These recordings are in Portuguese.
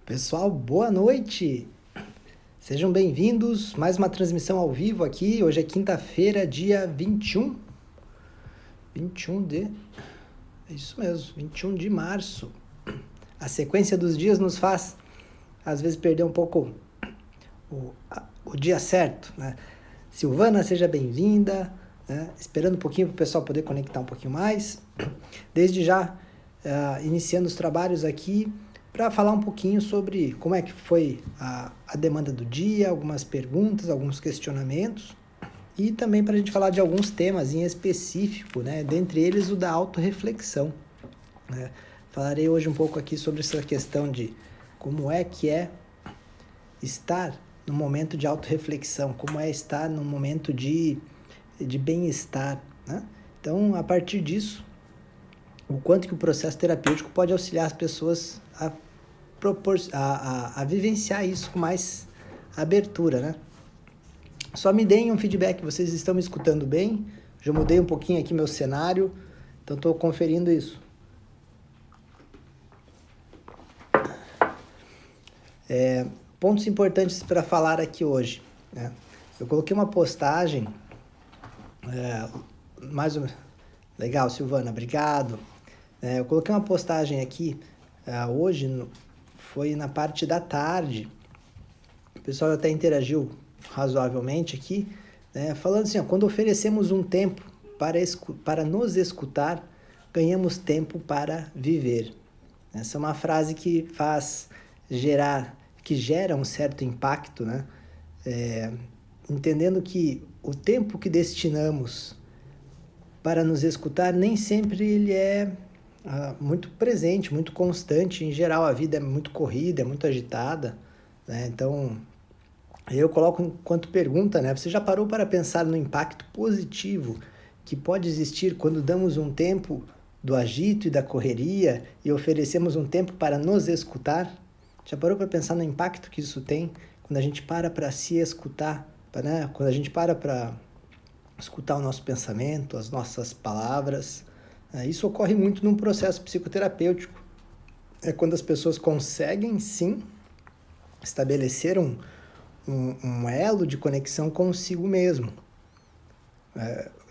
Pessoal, boa noite! Sejam bem-vindos, mais uma transmissão ao vivo aqui. Hoje é quinta-feira, dia 21. 21 de... É isso mesmo, 21 de março. A sequência dos dias nos faz, às vezes, perder um pouco o dia certo, né? Silvana, seja bem-vinda, né? Esperando um pouquinho para o pessoal poder conectar um pouquinho mais. Desde já, iniciando os trabalhos aqui, para falar um pouquinho sobre como é que foi a demanda do dia, algumas perguntas, alguns questionamentos, e também para a gente falar de alguns temas em específico, né? Dentre eles o da autorreflexão, né? Falarei hoje um pouco aqui sobre essa questão de como é que é estar no momento de autorreflexão, como é estar no momento de bem-estar, né? Então, a partir disso, o quanto que o processo terapêutico pode auxiliar as pessoas a vivenciar isso com mais abertura, né? Só me deem um feedback, vocês estão me escutando bem? Já mudei um pouquinho aqui meu cenário, então estou conferindo isso. Pontos importantes para falar aqui hoje, né? Eu coloquei uma postagem, legal, Silvana, obrigado. Eu coloquei uma postagem aqui hoje, foi na parte da tarde, o pessoal até interagiu razoavelmente aqui, né, falando assim, quando oferecemos um tempo para nos escutar, ganhamos tempo para viver. Essa é uma frase que gera um certo impacto, né? Entendendo que o tempo que destinamos para nos escutar nem sempre ele é muito presente, muito constante. Em geral, a vida é muito corrida, é muito agitada, né? Então, eu coloco enquanto pergunta, né? Você já parou para pensar no impacto positivo que pode existir quando damos um tempo do agito e da correria e oferecemos um tempo para nos escutar? Já parou para pensar no impacto que isso tem quando a gente para se escutar, né? Quando a gente para escutar o nosso pensamento, as nossas palavras? Isso ocorre muito num processo psicoterapêutico. É quando as pessoas conseguem, sim, estabelecer um elo de conexão consigo mesmo.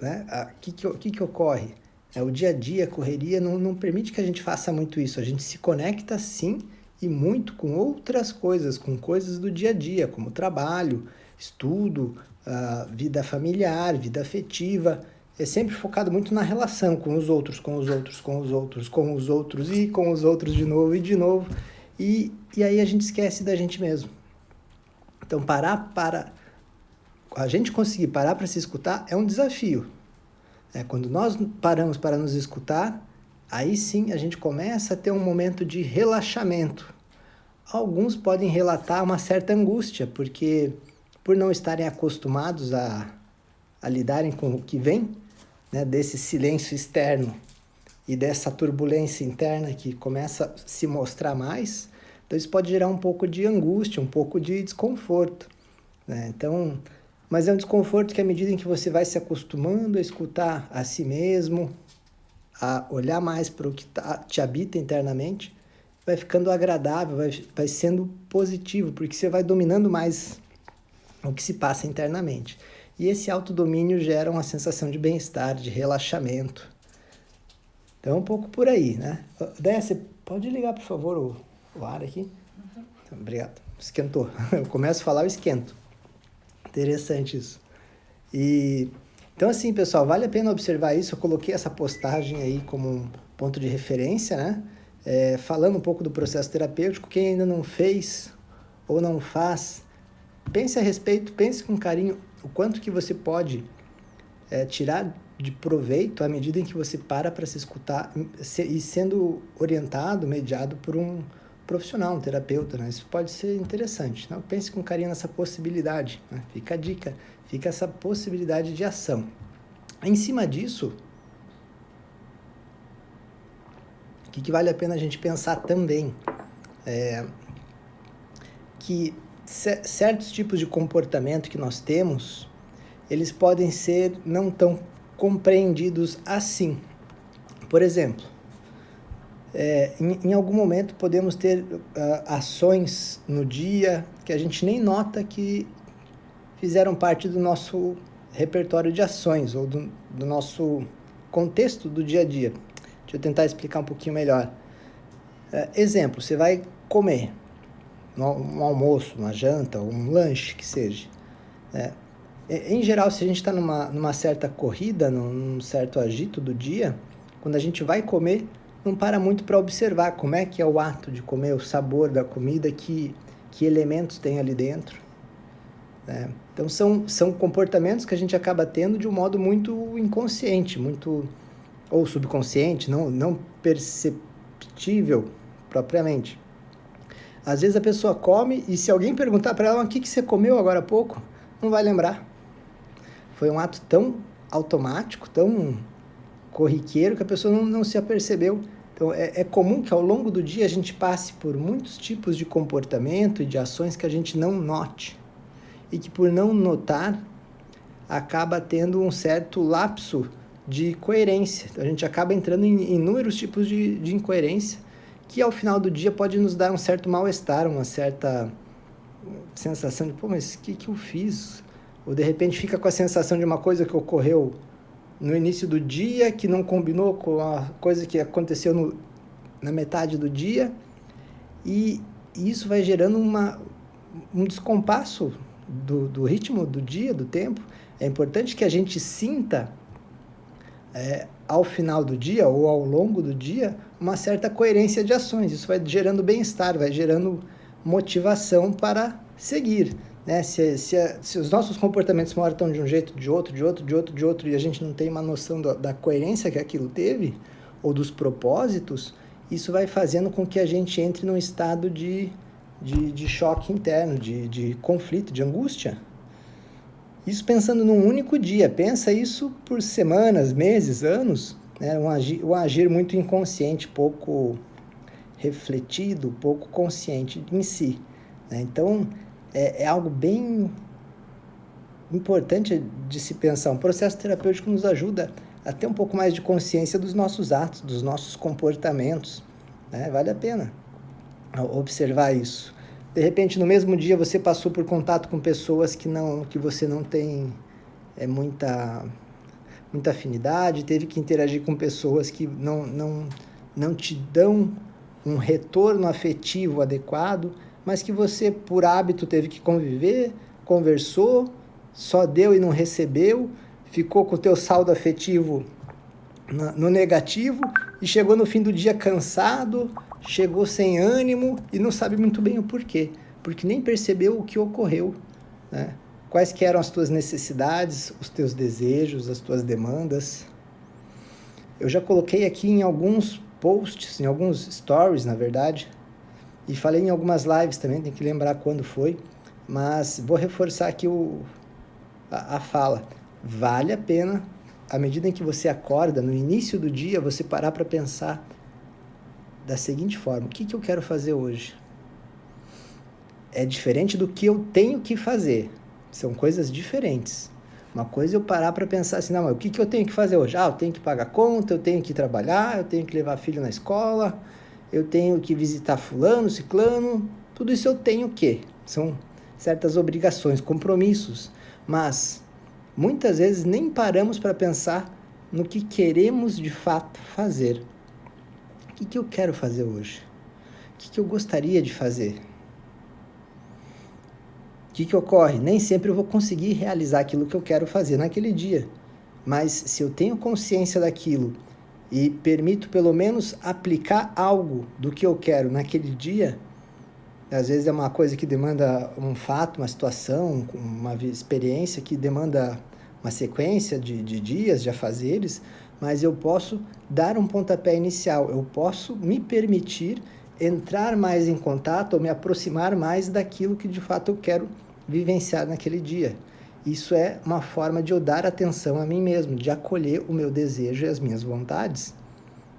Né? O que ocorre? O dia a dia, a correria, não permite que a gente faça muito isso. A gente se conecta, sim, e muito com outras coisas, com coisas do dia a dia, como trabalho, estudo, vida familiar, vida afetiva. É sempre focado muito na relação com os outros, com os outros, com os outros, com os outros e com os outros de novo e de novo. E aí a gente esquece da gente mesmo. Então, a gente conseguir parar para se escutar é um desafio. Quando nós paramos para nos escutar, aí sim a gente começa a ter um momento de relaxamento. Alguns podem relatar uma certa angústia, porque por não estarem acostumados a lidarem com o que vem, né, desse silêncio externo e dessa turbulência interna que começa a se mostrar mais, então isso pode gerar um pouco de angústia, um pouco de desconforto, né? Então, mas é um desconforto que à medida em que você vai se acostumando a escutar a si mesmo, a olhar mais para o que te habita internamente, vai ficando agradável, vai sendo positivo, porque você vai dominando mais o que se passa internamente. E esse autodomínio gera uma sensação de bem-estar, de relaxamento. Então, é um pouco por aí, né? Déia, você pode ligar, por favor, o ar aqui? Uhum. Então, obrigado. Esquentou. Eu começo a falar, eu esquento. Interessante isso. Então, assim, pessoal, vale a pena observar isso. Eu coloquei essa postagem aí como um ponto de referência, né? Falando um pouco do processo terapêutico. Quem ainda não fez ou não faz, pense a respeito, pense com carinho o quanto que você pode tirar de proveito à medida em que você para se escutar e sendo orientado, mediado por um profissional, um terapeuta, né? Isso pode ser interessante. Não? Pense com carinho nessa possibilidade, né? Fica a dica, fica essa possibilidade de ação. Em cima disso, o que vale a pena a gente pensar também que certos tipos de comportamento que nós temos, eles podem ser não tão compreendidos assim. Por exemplo, Em algum momento podemos ter ações no dia que a gente nem nota que fizeram parte do nosso repertório de ações ou do nosso contexto do dia a dia. Deixa eu tentar explicar um pouquinho melhor. Exemplo, você vai comer um almoço, uma janta, um lanche, que seja. Em geral, se a gente está numa certa corrida, num certo agito do dia, quando a gente vai comer, não para muito para observar como é que é o ato de comer, o sabor da comida, que elementos tem ali dentro. Né? Então, são comportamentos que a gente acaba tendo de um modo muito inconsciente, ou subconsciente, não perceptível propriamente. Às vezes a pessoa come e se alguém perguntar para ela o que você comeu agora há pouco, não vai lembrar. Foi um ato tão automático, tão corriqueiro, que a pessoa não se apercebeu. Então, é comum que ao longo do dia a gente passe por muitos tipos de comportamento e de ações que a gente não note. E que por não notar, acaba tendo um certo lapso de coerência. Então, a gente acaba entrando em inúmeros tipos de incoerência, que ao final do dia pode nos dar um certo mal-estar, uma certa sensação de, mas o que eu fiz? Ou de repente fica com a sensação de uma coisa que ocorreu no início do dia, que não combinou com a coisa que aconteceu na metade do dia, e isso vai gerando um descompasso do ritmo do dia, do tempo. É importante que a gente sinta, ao final do dia ou ao longo do dia, uma certa coerência de ações. Isso vai gerando bem-estar, vai gerando motivação para seguir. Né? Se os nossos comportamentos uma hora estão de um jeito, de outro, e a gente não tem uma noção da coerência que aquilo teve, ou dos propósitos, isso vai fazendo com que a gente entre num estado de choque interno, de conflito, de angústia. Isso pensando num único dia. Pensa isso por semanas, meses, anos. Né? Um agir muito inconsciente, pouco refletido, pouco consciente em si. Né? Então, é algo bem importante de se pensar. Um processo terapêutico nos ajuda a ter um pouco mais de consciência dos nossos atos, dos nossos comportamentos. Né? Vale a pena observar isso. De repente, no mesmo dia, você passou por contato com pessoas que você não tem muita afinidade, teve que interagir com pessoas que não te dão um retorno afetivo adequado, mas que você, por hábito, teve que conviver, conversou, só deu e não recebeu, ficou com o teu saldo afetivo no negativo e chegou no fim do dia cansado, chegou sem ânimo e não sabe muito bem o porquê, porque nem percebeu o que ocorreu, né? Quais que eram as tuas necessidades, os teus desejos, as tuas demandas. Eu já coloquei aqui em alguns posts, em alguns stories, na verdade, e falei em algumas lives também, tem que lembrar quando foi, mas vou reforçar aqui a fala. Vale a pena, à medida em que você acorda, no início do dia, você parar para pensar da seguinte forma: o que eu quero fazer hoje? É diferente do que eu tenho que fazer. São coisas diferentes. Uma coisa é eu parar para pensar assim, não, mas o que eu tenho que fazer hoje? Eu tenho que pagar conta, eu tenho que trabalhar, eu tenho que levar filho na escola, eu tenho que visitar fulano, ciclano, tudo isso eu tenho que. São certas obrigações, compromissos, mas muitas vezes nem paramos para pensar no que queremos de fato fazer. O que eu quero fazer hoje? O que eu gostaria de fazer? O que ocorre? Nem sempre eu vou conseguir realizar aquilo que eu quero fazer naquele dia, mas se eu tenho consciência daquilo e permito pelo menos aplicar algo do que eu quero naquele dia, às vezes é uma coisa que demanda um fato, uma situação, uma experiência que demanda uma sequência de dias, de afazeres, mas eu posso dar um pontapé inicial, eu posso me permitir entrar mais em contato ou me aproximar mais daquilo que de fato eu quero vivenciar naquele dia. Isso é uma forma de eu dar atenção a mim mesmo, de acolher o meu desejo e as minhas vontades.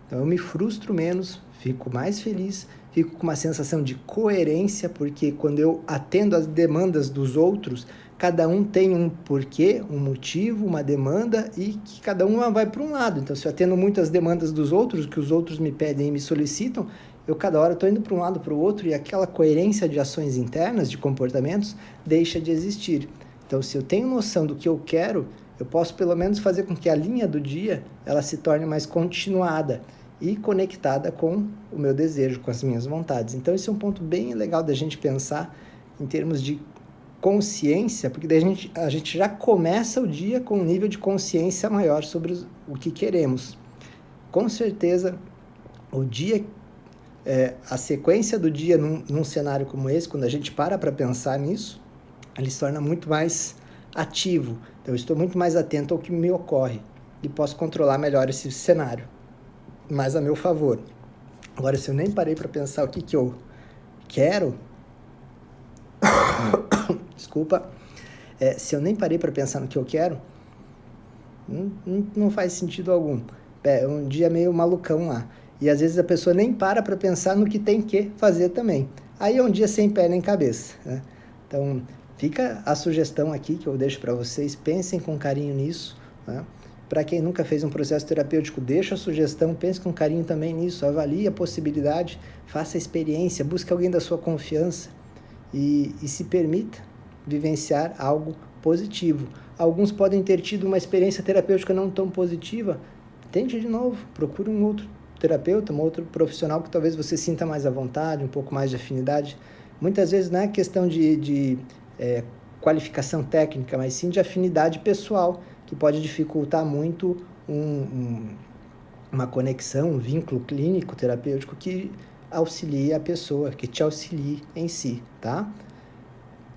Então eu me frustro menos, fico mais feliz, fico com uma sensação de coerência, porque quando eu atendo às demandas dos outros, cada um tem um porquê, um motivo, uma demanda e que cada uma vai para um lado. Então, se eu atendo muito as demandas dos outros, que os outros me pedem e me solicitam, eu cada hora estou indo para um lado para o outro e aquela coerência de ações internas, de comportamentos, deixa de existir. Então, se eu tenho noção do que eu quero, eu posso pelo menos fazer com que a linha do dia ela se torne mais continuada e conectada com o meu desejo, com as minhas vontades. Então, esse é um ponto bem legal da gente pensar em termos de consciência, porque daí a gente já começa o dia com um nível de consciência maior sobre o que queremos. Com certeza, o dia, a sequência do dia num cenário como esse, quando a gente para pensar nisso, ele se torna muito mais ativo. Então, eu estou muito mais atento ao que me ocorre e posso controlar melhor esse cenário, mais a meu favor. Agora, se eu nem parei para pensar o que eu quero, desculpa, se eu nem parei para pensar no que eu quero, não faz sentido algum. É um dia meio malucão lá. E às vezes a pessoa nem para pensar no que tem que fazer também. Aí é um dia sem pé nem cabeça, né? Então, fica a sugestão aqui que eu deixo para vocês, pensem com carinho nisso, né? Para quem nunca fez um processo terapêutico, deixa a sugestão, pense com carinho também nisso, avalie a possibilidade, faça a experiência, busque alguém da sua confiança e se permita vivenciar algo positivo. Alguns podem ter tido uma experiência terapêutica não tão positiva, tente de novo, procure um outro terapeuta, um outro profissional que talvez você sinta mais à vontade, um pouco mais de afinidade. Muitas vezes não é questão de qualificação técnica, mas sim de afinidade pessoal, que pode dificultar muito uma conexão, um vínculo clínico, terapêutico que auxilie a pessoa, que te auxilie em si, tá?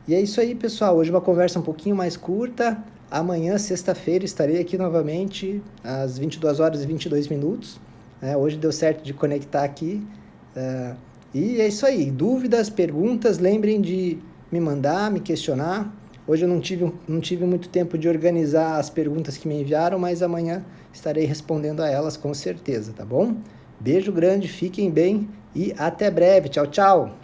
E é isso aí, pessoal. Hoje uma conversa um pouquinho mais curta. Amanhã, sexta-feira, estarei aqui novamente às 22 horas e 22 minutos. Hoje deu certo de conectar aqui. E é isso aí. Dúvidas, perguntas, lembrem de me mandar, me questionar. Hoje eu não tive muito tempo de organizar as perguntas que me enviaram, mas amanhã estarei respondendo a elas com certeza, tá bom? Beijo grande, fiquem bem e até breve. Tchau, tchau!